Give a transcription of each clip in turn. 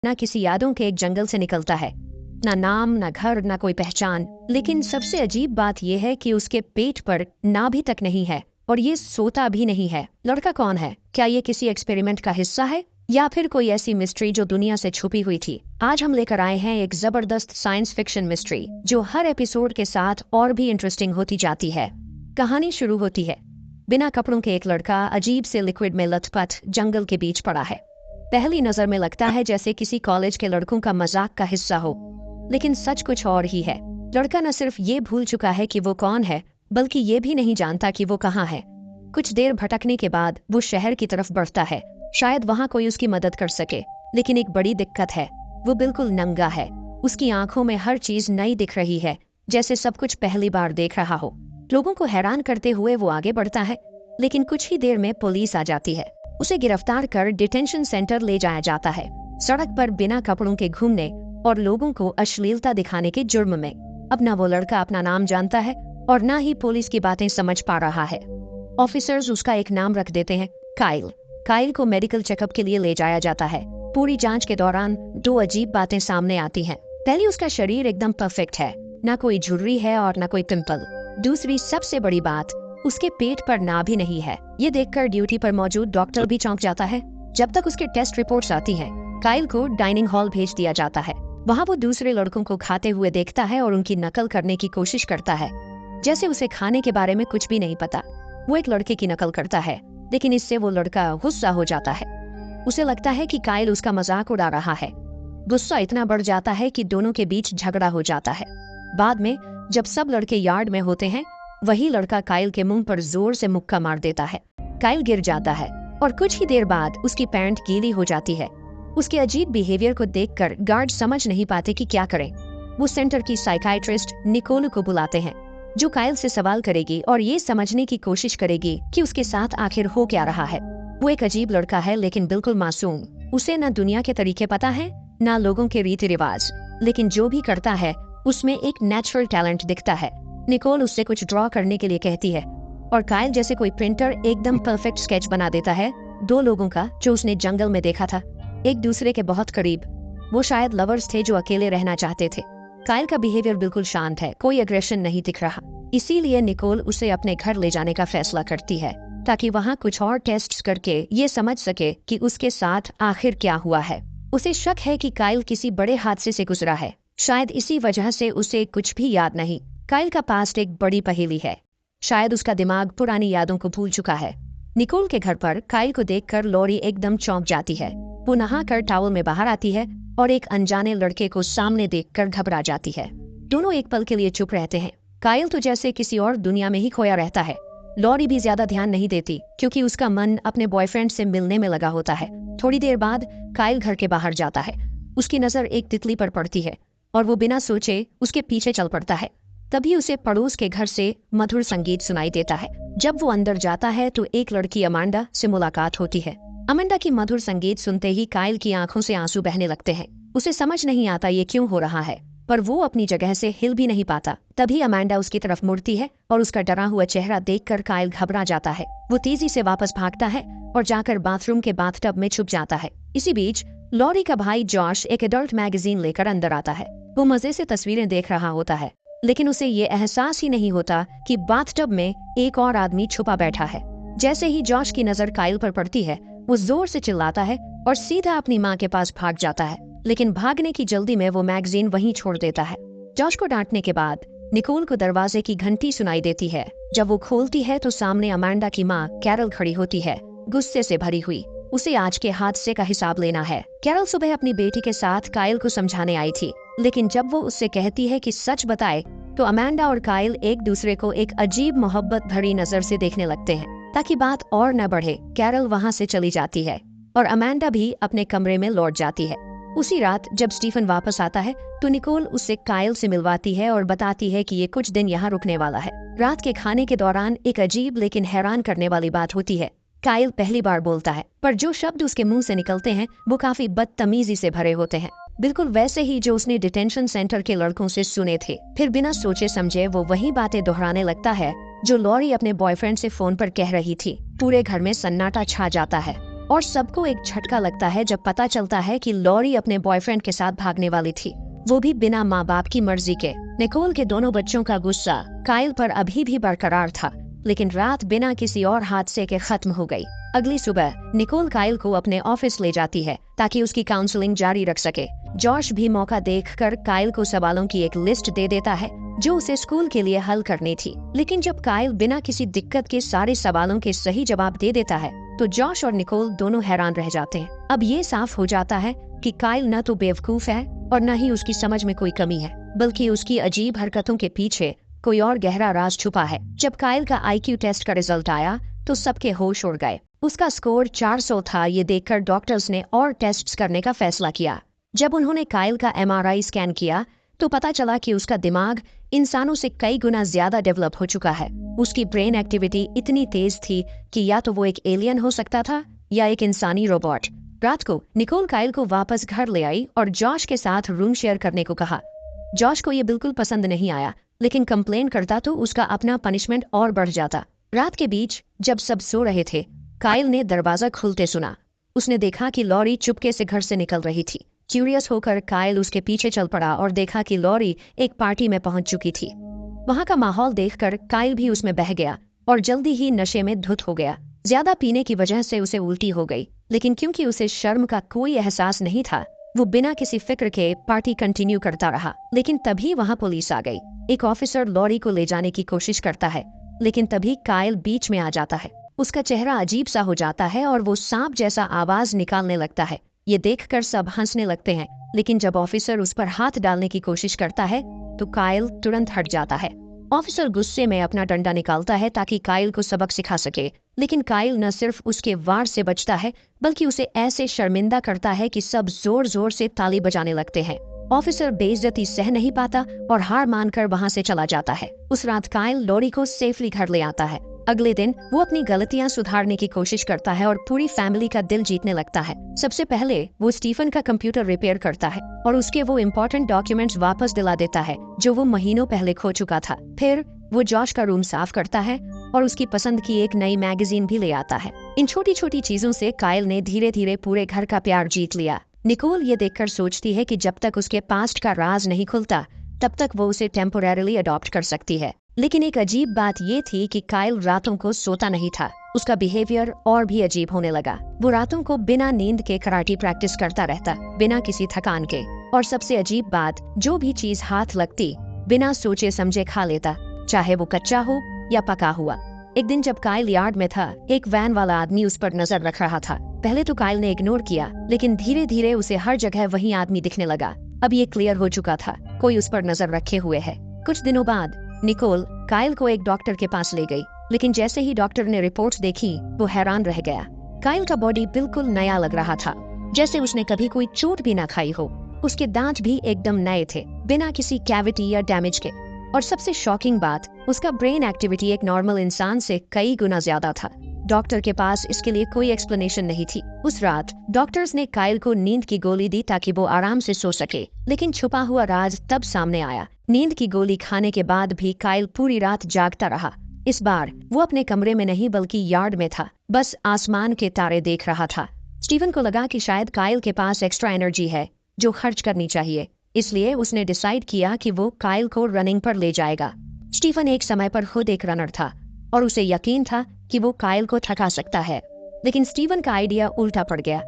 ना किसी यादों के एक जंगल से निकलता है। ना नाम, ना घर, ना कोई पहचान। लेकिन सबसे अजीब बात यह है कि उसके पेट पर नाभि तक नहीं है और ये सोता भी नहीं है। लड़का कौन है? क्या ये किसी एक्सपेरिमेंट का हिस्सा है या फिर कोई ऐसी मिस्ट्री जो दुनिया से छुपी हुई थी? आज हम लेकर आए हैं एक जबरदस्त साइंस फिक्शन मिस्ट्री जो हर एपिसोड के साथ और भी इंटरेस्टिंग होती जाती है। कहानी शुरू होती है। बिना कपड़ों के एक लड़का अजीब से लिक्विड में लथपथ जंगल के बीच पड़ा है। पहली नजर में लगता है जैसे किसी कॉलेज के लड़कों का मजाक का हिस्सा हो, लेकिन सच कुछ और ही है। लड़का न सिर्फ ये भूल चुका है कि वो कौन है, बल्कि ये भी नहीं जानता कि वो कहाँ है। कुछ देर भटकने के बाद वो शहर की तरफ बढ़ता है। शायद वहाँ कोई उसकी मदद कर सके, लेकिन एक बड़ी दिक्कत है। वो बिल्कुल नंगा है। उसकी आंखों में हर चीज नई दिख रही है, जैसे सब कुछ पहली बार देख रहा हो। लोगों को हैरान करते हुए वो आगे बढ़ता है, लेकिन कुछ ही देर में पुलिस आ जाती है। उसे गिरफ्तार कर डिटेंशन सेंटर ले जाया जाता है, सड़क पर बिना कपड़ों के घूमने और लोगों को अश्लीलता दिखाने के जुर्म में। अब न वो लड़का अपना नाम जानता है और न ही पुलिस की बातें समझ पा रहा है। ऑफिसर्स उसका एक नाम रख देते हैं, काइल। काइल को मेडिकल चेकअप के लिए ले जाया जाता है। पूरी जांच के दौरान दो अजीब बातें सामने आती हैं। पहली, उसका शरीर एकदम परफेक्ट है, ना कोई झुर्री है और ना कोई पिंपल। दूसरी सबसे बड़ी बात, उसके पेट पर नाभि नहीं है। ये देखकर ड्यूटी पर मौजूद डॉक्टर भी चौंक जाता है। जब तक उसके टेस्ट रिपोर्ट्स आती हैं, काइल को डाइनिंग हॉल भेज दिया जाता है। वहाँ वो दूसरे लड़कों को खाते हुए देखता है और उनकी नकल करने की कोशिश करता है, जैसे उसे खाने के बारे में कुछ भी नहीं पता। वो एक लड़के की नकल करता है, लेकिन इससे वो लड़का गुस्सा हो जाता है। उसे लगता है कि काइल उसका मजाक उड़ा रहा है। गुस्सा इतना बढ़ जाता है कि दोनों के बीच झगड़ा हो जाता है। बाद में जब सब लड़के यार्ड में होते हैं, वही लड़का काइल के मुंह पर जोर से मुक्का मार देता है। काइल गिर जाता है और कुछ ही देर बाद उसकी पैंट गीली हो जाती है। उसके अजीब बिहेवियर को देखकर गार्ड समझ नहीं पाते कि क्या करें। वो सेंटर की साइकाइट्रिस्ट निकोल को बुलाते हैं, जो काइल से सवाल करेगी और ये समझने की कोशिश करेगी कि उसके साथ आखिर हो क्या रहा है। वो एक अजीब लड़का है, लेकिन बिल्कुल मासूम। उसे न दुनिया के तरीके पता है, न लोगों के रीति रिवाज, लेकिन जो भी करता है उसमें एक नेचुरल टैलेंट दिखता है। निकोल उससे कुछ ड्रॉ करने के लिए कहती है और काइल जैसे कोई प्रिंटर एकदम परफेक्ट स्केच बना देता है दो लोगों का जो उसने जंगल में देखा था, एक दूसरे के बहुत करीब। वो शायद लवर्स थे जो अकेले रहना चाहते थे। काइल का बिहेवियर बिल्कुल शांत है, कोई एग्रेशन नहीं दिख रहा। इसीलिए निकोल उसे अपने घर ले जाने का फैसला करती है, ताकि वहाँ कुछ और टेस्ट करके ये समझ सके कि उसके साथ आखिर क्या हुआ है। उसे शक है कि काइल किसी बड़े हादसे से गुजरा है, शायद इसी वजह से उसे कुछ भी याद नहीं। काइल का पास्ट एक बड़ी पहेली है। शायद उसका दिमाग पुरानी यादों को भूल चुका है। निकोल के घर पर काइल को देखकर लॉरी एकदम चौंक जाती है। वो नहाकर टॉवल में बाहर आती है और एक अनजाने लड़के को सामने देखकर घबरा जाती है। दोनों एक पल के लिए चुप रहते हैं। काइल तो जैसे किसी और दुनिया में ही खोया रहता है। लॉरी भी ज्यादा ध्यान नहीं देती, क्योंकि उसका मन अपने बॉयफ्रेंड से मिलने में लगा होता है। थोड़ी देर बाद काइल घर के बाहर जाता है। उसकी नजर एक तितली पर पड़ती है और वो बिना सोचे उसके पीछे चल पड़ता है। तभी उसे पड़ोस के घर से मधुर संगीत सुनाई देता है। जब वो अंदर जाता है तो एक लड़की अमांडा से मुलाकात होती है। अमांडा की मधुर संगीत सुनते ही काइल की आंखों से आंसू बहने लगते हैं। उसे समझ नहीं आता ये क्यों हो रहा है, पर वो अपनी जगह से हिल भी नहीं पाता। तभी अमांडा उसकी तरफ मुड़ती है और उसका डरा हुआ चेहरा देखकर काइल घबरा जाता है। वो तेजी से वापस भागता है और जाकर बाथरूम के बाथटब में छुप जाता है। इसी बीच लॉरी का भाई जॉश एक एडल्ट मैगजीन लेकर अंदर आता है। वो मजे से तस्वीरें देख रहा होता है, लेकिन उसे ये एहसास ही नहीं होता कि बाथटब में एक और आदमी छुपा बैठा है। जैसे ही जॉश की नजर काइल पर पड़ती है, वो जोर से चिल्लाता है और सीधा अपनी माँ के पास भाग जाता है, लेकिन भागने की जल्दी में वो मैगजीन वहीं छोड़ देता है। जॉश को डांटने के बाद निकोल को दरवाजे की घंटी सुनाई देती है। जब वो खोलती है तो सामने अमांडा की माँ कैरल खड़ी होती है, गुस्से से भरी हुई। उसे आज के हादसे का हिसाब लेना है। कैरल सुबह अपनी बेटी के साथ काइल को समझाने आई थी, लेकिन जब वो उससे कहती है कि सच बताए, तो अमांडा और काइल एक दूसरे को एक अजीब मोहब्बत भरी नजर से देखने लगते हैं। ताकि बात और न बढ़े, कैरल वहाँ से चली जाती है और अमांडा भी अपने कमरे में लौट जाती है। उसी रात जब स्टीफन वापस आता है तो निकोल उससे काइल से मिलवाती है और बताती है कि ये कुछ दिन यहाँ रुकने वाला है। रात के खाने के दौरान एक अजीब लेकिन हैरान करने वाली बात होती है। काइल पहली बार बोलता है, पर जो शब्द उसके मुंह से निकलते हैं वो काफी बदतमीजी से भरे होते हैं, बिल्कुल वैसे ही जो उसने डिटेंशन सेंटर के लड़कों से सुने थे। फिर बिना सोचे समझे वो वही बातें दोहराने लगता है जो लॉरी अपने बॉयफ्रेंड से फोन पर कह रही थी। पूरे घर में सन्नाटा छा जाता है। और सबको एक झटका लगता है जब पता चलता है कि लॉरी अपने बॉयफ्रेंड के साथ भागने वाली थी, वो भी बिना माँ बाप की मर्जी के। निकोल के दोनों बच्चों का गुस्सा काइल पर अभी भी बरकरार था, लेकिन रात बिना किसी और हादसे के खत्म हो गई। अगली सुबह निकोल काइल को अपने ऑफिस ले जाती है ताकि उसकी काउंसलिंग जारी रख सके। जॉश भी मौका देखकर काइल को सवालों की एक लिस्ट दे देता है जो उसे स्कूल के लिए हल करनी थी, लेकिन जब काइल बिना किसी दिक्कत के सारे सवालों के सही जवाब दे देता है तो जॉश और निकोल दोनों हैरान रह जाते हैं। अब ये साफ हो जाता है कि काइल न तो बेवकूफ है और न ही उसकी समझ में कोई कमी है, बल्कि उसकी अजीब हरकतों के पीछे कोई और गहरा राज छुपा है। जब काइल का IQ टेस्ट का रिजल्ट आया तो सबके होश उड़ गए। उसका स्कोर 400 था। ये देखकर डॉक्टर्स ने और टेस्ट्स करने का फैसला किया। जब उन्होंने काइल का MRI स्कैन किया तो पता चला कि उसका दिमाग इंसानों से कई गुना ज्यादा डेवलप हो चुका है। उसकी ब्रेन एक्टिविटी इतनी तेज थी कि या तो वो एक एलियन हो सकता था या एक इंसानी रोबोट। रात को निकोल काइल को वापस घर ले आई और जॉश के साथ रूम शेयर करने को कहा। जॉश को ये बिल्कुल पसंद नहीं आया, लेकिन कंप्लेन करता तो उसका अपना पनिशमेंट और बढ़ जाता। रात के बीच जब सब सो रहे थे, काइल ने दरवाजा खुलते सुना। उसने देखा कि लॉरी चुपके से घर से निकल रही थी। क्यूरियस होकर काइल उसके पीछे चल पड़ा और देखा कि लॉरी एक पार्टी में पहुंच चुकी थी। वहां का माहौल देखकर काइल भी उसमें बह गया और जल्दी ही नशे में धुत हो गया। ज्यादा पीने की वजह से उसे उल्टी हो गई, लेकिन क्योंकि उसे शर्म का कोई एहसास नहीं था, वो बिना किसी फिक्र के पार्टी कंटिन्यू करता रहा। लेकिन तभी वहां पुलिस आ गई। एक ऑफिसर लॉरी को ले जाने की कोशिश करता है, लेकिन तभी काइल बीच में आ जाता है। उसका चेहरा अजीब सा हो जाता है और वो सांप जैसा आवाज निकालने लगता है। ये देखकर सब हंसने लगते हैं, लेकिन जब ऑफिसर उस पर हाथ डालने की कोशिश करता है तो काइल तुरंत हट जाता है। ऑफिसर गुस्से में अपना डंडा निकालता है ताकि काइल को सबक सिखा सके, लेकिन काइल न सिर्फ उसके वार से बचता है बल्कि उसे ऐसे शर्मिंदा करता है कि सब जोर जोर से ताली बजाने लगते हैं। ऑफिसर बेइज्जती सह नहीं पाता और हार मानकर वहां से चला जाता है। उस रात काइल लॉरी को सेफली घर ले आता है। अगले दिन वो अपनी गलतियां सुधारने की कोशिश करता है और पूरी फैमिली का दिल जीतने लगता है। सबसे पहले वो स्टीफन का कंप्यूटर रिपेयर करता है और उसके वो इम्पोर्टेंट डॉक्यूमेंट्स वापस दिला देता है जो वो महीनों पहले खो चुका था। फिर वो जॉश का रूम साफ करता है और उसकी पसंद की एक नई मैगजीन भी ले आता है। इन छोटी छोटी चीजों से काइल ने धीरे धीरे पूरे घर का प्यार जीत लिया। निकोल ये देखकर सोचती है कि जब तक उसके पास्ट का राज नहीं खुलता तब तक वो उसे टेम्पोरेरीली अडॉप्ट कर सकती है। लेकिन एक अजीब बात ये थी कि काइल रातों को सोता नहीं था। उसका बिहेवियर और भी अजीब होने लगा। वो रातों को बिना नींद के कराटे प्रैक्टिस करता रहता, बिना किसी थकान के। और सबसे अजीब बात, जो भी चीज हाथ लगती बिना सोचे समझे खा लेता, चाहे वो कच्चा हो या पका हुआ। एक दिन जब काइल यार्ड में था, एक वैन वाला आदमी उस पर नजर रख रहा था। पहले तो काइल ने इग्नोर किया, लेकिन धीरे धीरे उसे हर जगह वही आदमी दिखने लगा। अब ये क्लियर हो चुका था, कोई उस पर नजर रखे हुए है। कुछ दिनों बाद निकोल काइल को एक डॉक्टर के पास ले गई, लेकिन जैसे ही डॉक्टर ने रिपोर्ट्स देखी वो हैरान रह गया। काइल का बॉडी बिल्कुल नया लग रहा था, जैसे उसने कभी कोई चोट भी ना खाई हो। उसके दांत भी एकदम नए थे, बिना किसी कैविटी या डैमेज के। और सबसे शॉकिंग बात, उसका ब्रेन एक्टिविटी एक नॉर्मल इंसान से कई गुना ज्यादा था। डॉक्टर के पास इसके लिए कोई एक्सप्लेनेशन नहीं थी। उस रात डॉक्टर्स ने काइल को नींद की गोली दी ताकि वो आराम से सो सके, लेकिन छुपा हुआ राज तब सामने आया। नींद की गोली खाने के बाद भी काइल पूरी रात जागता रहा। इस बार वो अपने कमरे में नहीं बल्कि यार्ड में था, बस आसमान के तारे देख रहा था। स्टीफन को लगा कि शायद काइल के पास एक्स्ट्रा एनर्जी है जो खर्च करनी चाहिए, इसलिए उसने डिसाइड किया कि वो काइल को रनिंग पर ले जाएगा। स्टीफन एक समय पर खुद एक रनर था और उसे यकीन था कि वो काइल को थका सकता है, लेकिन स्टीफन का आइडिया उल्टा पड़ गया।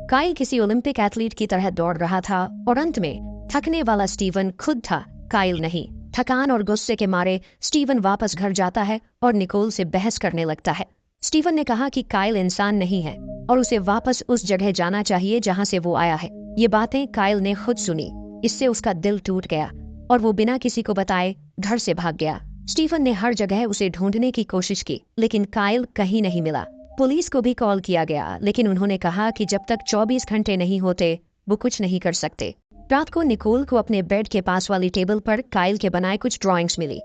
काइल किसी ओलंपिक एथलीट की तरह दौड़ रहा था और अंत में थकने वाला स्टीफन खुद था, काइल नहीं। थकान और गुस्से के मारे स्टीफन वापस घर जाता है और निकोल से बहस करने लगता है। स्टीफन ने कहा कि काइल इंसान नहीं है और उसे वापस उस जगह जाना चाहिए जहां से वो आया है। ये बातें काइल ने खुद सुनी, इससे उसका दिल टूट गया और वो बिना किसी को बताए घर से भाग गया। स्टीफन ने हर जगह उसे ढूंढने की कोशिश की, लेकिन काइल कहीं नहीं मिला। पुलिस को भी कॉल किया गया, लेकिन उन्होंने कहा कि जब तक 24 घंटे नहीं होते वो कुछ नहीं कर सकते। रात को निकोल को अपने बेड के पास वाली टेबल पर काइल के बनाए कुछ ड्राइंग्स मिली।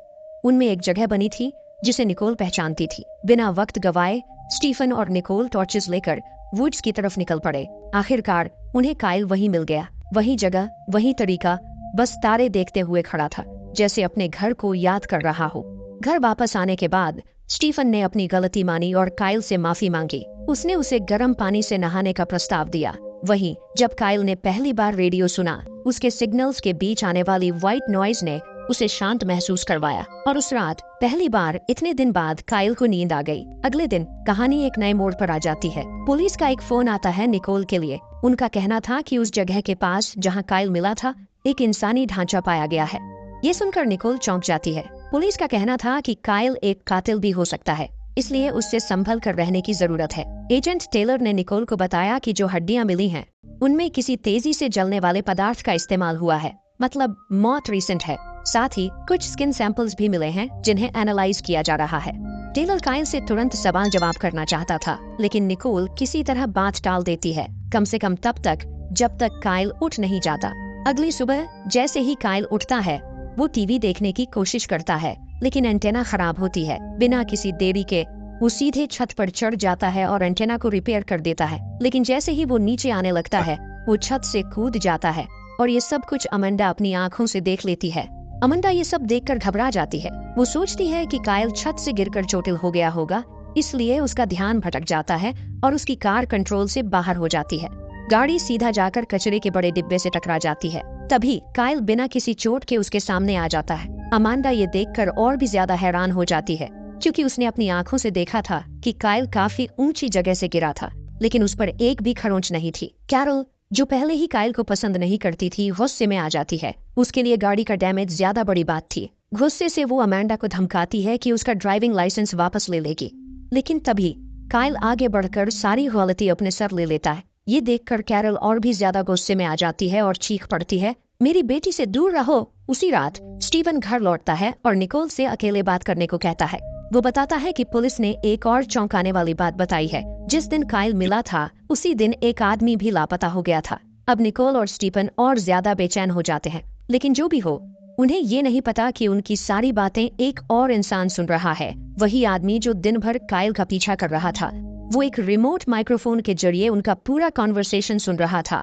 उनमें एक जगह बनी थी जिसे निकोल पहचानती थी। बिना वक्त गवाए स्टीफन और निकोल टॉर्चेस लेकर वुड्स की तरफ निकल पड़े। आखिरकार उन्हें काइल वहीं मिल गया, वही जगह, वही तरीका, बस तारे देखते हुए खड़ा था, जैसे अपने घर को याद कर रहा हो। घर वापस आने के बाद स्टीफन ने अपनी गलती मानी और काइल से माफी मांगी। उसने उसे गर्म पानी से नहाने का प्रस्ताव दिया। वहीं जब काइल ने पहली बार रेडियो सुना, उसके सिग्नल्स के बीच आने वाली व्हाइट नॉइज ने उसे शांत महसूस करवाया और उस रात पहली बार इतने दिन बाद काइल को नींद आ गई। अगले दिन कहानी एक नए मोड़ पर आ जाती है। पुलिस का एक फोन आता है निकोल के लिए। उनका कहना था कि उस जगह के पास जहां काइल मिला था, एक इंसानी ढांचा पाया गया है। ये सुनकर निकोल चौंक जाती है। पुलिस का कहना था कि काइल एक कातिल भी हो सकता है, इसलिए उससे संभल कर रहने की जरूरत है। एजेंट टेलर ने निकोल को बताया कि जो हड्डियां मिली हैं, उनमें किसी तेजी से जलने वाले पदार्थ का इस्तेमाल हुआ है, मतलब मौत रिसेंट है। साथ ही कुछ स्किन सैंपल्स भी मिले हैं जिन्हें एनालाइज किया जा रहा है। टेलर काइल से तुरंत सवाल जवाब करना चाहता था, लेकिन निकोल किसी तरह बात टाल देती है, कम से कम तब तक जब तक काइल उठ नहीं जाता। अगली सुबह जैसे ही काइल उठता है, वो टीवी देखने की कोशिश करता है, लेकिन एंटेना खराब होती है। बिना किसी देरी के वो सीधे छत पर चढ़ जाता है और एंटेना को रिपेयर कर देता है। लेकिन जैसे ही वो नीचे आने लगता है, वो छत से कूद जाता है और ये सब कुछ अमांडा अपनी आंखों से देख लेती है। अमांडा ये सब देखकर घबरा जाती है। वो सोचती है कि काइल छत से गिरकर चोटिल हो गया होगा, इसलिए उसका ध्यान भटक जाता है और उसकी कार कंट्रोल से बाहर हो जाती है। गाड़ी सीधा जाकर कचरे के बड़े डिब्बे से टकरा जाती है। तभी काइल बिना किसी चोट के उसके सामने आ जाता है। अमांडा ये देखकर और भी ज्यादा हैरान हो जाती है, क्योंकि उसने अपनी आंखों से देखा था कि काइल काफी ऊंची जगह से गिरा था, लेकिन उस पर एक भी खरोंच नहीं थी। कैरोल, जो पहले ही काइल को पसंद नहीं करती थी, गुस्से में आ जाती है। उसके लिए गाड़ी का डैमेज ज्यादा बड़ी बात थी। गुस्से से वो अमांडा को धमकाती है कि उसका ड्राइविंग लाइसेंस वापस ले लेगी, लेकिन तभी काइल आगे बढ़कर सारी गलती अपने सर ले लेता है। ये देखकर कैरोल और भी ज्यादा गुस्से में आ जाती है और चीख पड़ती है, मेरी बेटी से दूर रहो। उसी रात स्टीवन घर लौटता है और निकोल से अकेले बात करने को कहता है। वो बताता है कि पुलिस ने एक और चौंकाने वाली बात बताई है। जिस दिन काइल मिला था, उसी दिन एक आदमी भी लापता हो गया था। अब निकोल और स्टीफन और ज्यादा बेचैन हो जाते हैं, लेकिन जो भी हो, उन्हें ये नहीं पता कि उनकी सारी बातें एक और इंसान सुन रहा है। वही आदमी जो दिन भर काइल का पीछा कर रहा था। वो एक रिमोट माइक्रोफोन के जरिए उनका पूरा कॉन्वर्सेशन सुन रहा था।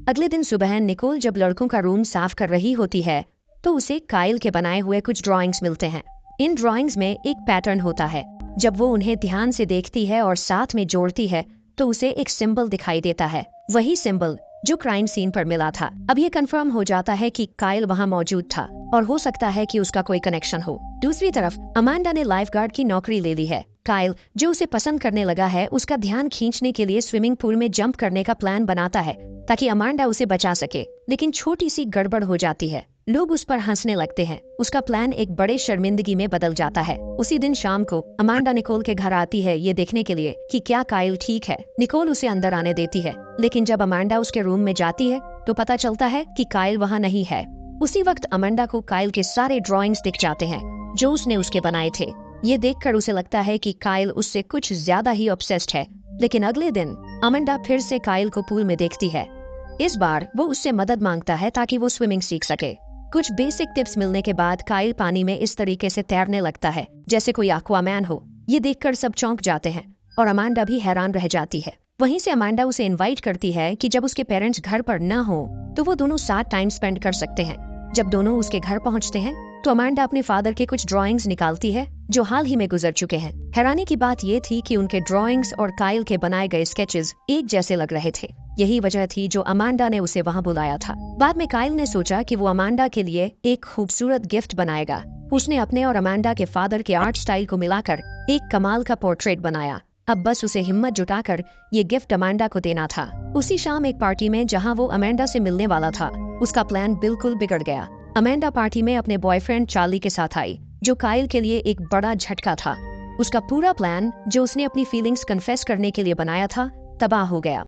अगले दिन सुबह निकोल जब लड़कों का रूम साफ कर रही होती है, तो उसे काइल के बनाए हुए कुछ ड्राइंग्स मिलते हैं। इन ड्राइंग्स में एक पैटर्न होता है। जब वो उन्हें ध्यान से देखती है और साथ में जोड़ती है, तो उसे एक सिंबल दिखाई देता है, वही सिंबल जो क्राइम सीन पर मिला था। अब ये कंफर्म हो जाता है कि काइल वहाँ मौजूद था और हो सकता है कि उसका कोई कनेक्शन हो। दूसरी तरफ अमांडा ने लाइफगार्ड की नौकरी ले ली है। काइल, जो उसे पसंद करने लगा है, उसका ध्यान खींचने के लिए स्विमिंग पूल में जंप करने का प्लान बनाता है ताकि अमांडा उसे बचा सके, लेकिन छोटी सी गड़बड़ हो जाती है। लोग उस पर हंसने लगते हैं। उसका प्लान एक बड़े शर्मिंदगी में बदल जाता है। उसी दिन शाम को अमांडा निकोल के घर आती है, ये देखने के लिए कि क्या काइल ठीक है। निकोल उसे अंदर आने देती है, लेकिन जब अमांडा उसके रूम में जाती है तो पता चलता है कि काइल वहाँ नहीं है। उसी वक्त अमांडा को काइल के सारे ड्रॉइंग्स दिख जाते हैं जो उसने उसके बनाए थे। ये देखकर उसे लगता है कि काइल उससे कुछ ज्यादा ही ऑब्सेस्ड है। लेकिन अगले दिन अमांडा फिर से काइल को पूल में देखती है। इस बार वो उससे मदद मांगता है ताकि वो स्विमिंग सीख सके। कुछ बेसिक टिप्स मिलने के बाद काइल पानी में इस तरीके से तैरने लगता है जैसे कोई एक्वामैन हो। ये देखकर सब चौंक जाते हैं और अमांडा भी हैरान रह जाती है। वहीं से अमांडा उसे इनवाइट करती है कि जब उसके पेरेंट्स घर पर न हो तो वो दोनों साथ टाइम स्पेंड कर सकते हैं। जब दोनों उसके घर पहुंचते हैं तो अमांडा अपने फादर के कुछ ड्राइंग्स निकालती है जो हाल ही में गुजर चुके हैं। हैरानी की बात ये थी कि उनके ड्राइंग्स और काइल के बनाए गए स्केचेस एक जैसे लग रहे थे। यही वजह थी जो अमांडा ने उसे वहां बुलाया था। बाद में काइल ने सोचा कि वो अमांडा के लिए एक खूबसूरत गिफ्ट बनाएगा। उसने अपने और अमांडा के फादर के आर्ट स्टाइल को मिलाकर एक कमाल का पोर्ट्रेट बनाया। अब बस उसे हिम्मत जुटाकर ये गिफ्ट अमांडा को देना था। उसी शाम एक पार्टी में जहां वो अमांडा से मिलने वाला था, उसका प्लान बिल्कुल बिगड़ गया। अमांडा पार्टी में अपने बॉयफ्रेंड चार्ली के साथ आई, जो काइल के लिए एक बड़ा झटका था। उसका पूरा प्लान जो उसने अपनी फीलिंग्स कन्फेस करने के लिए बनाया था, तबाह हो गया।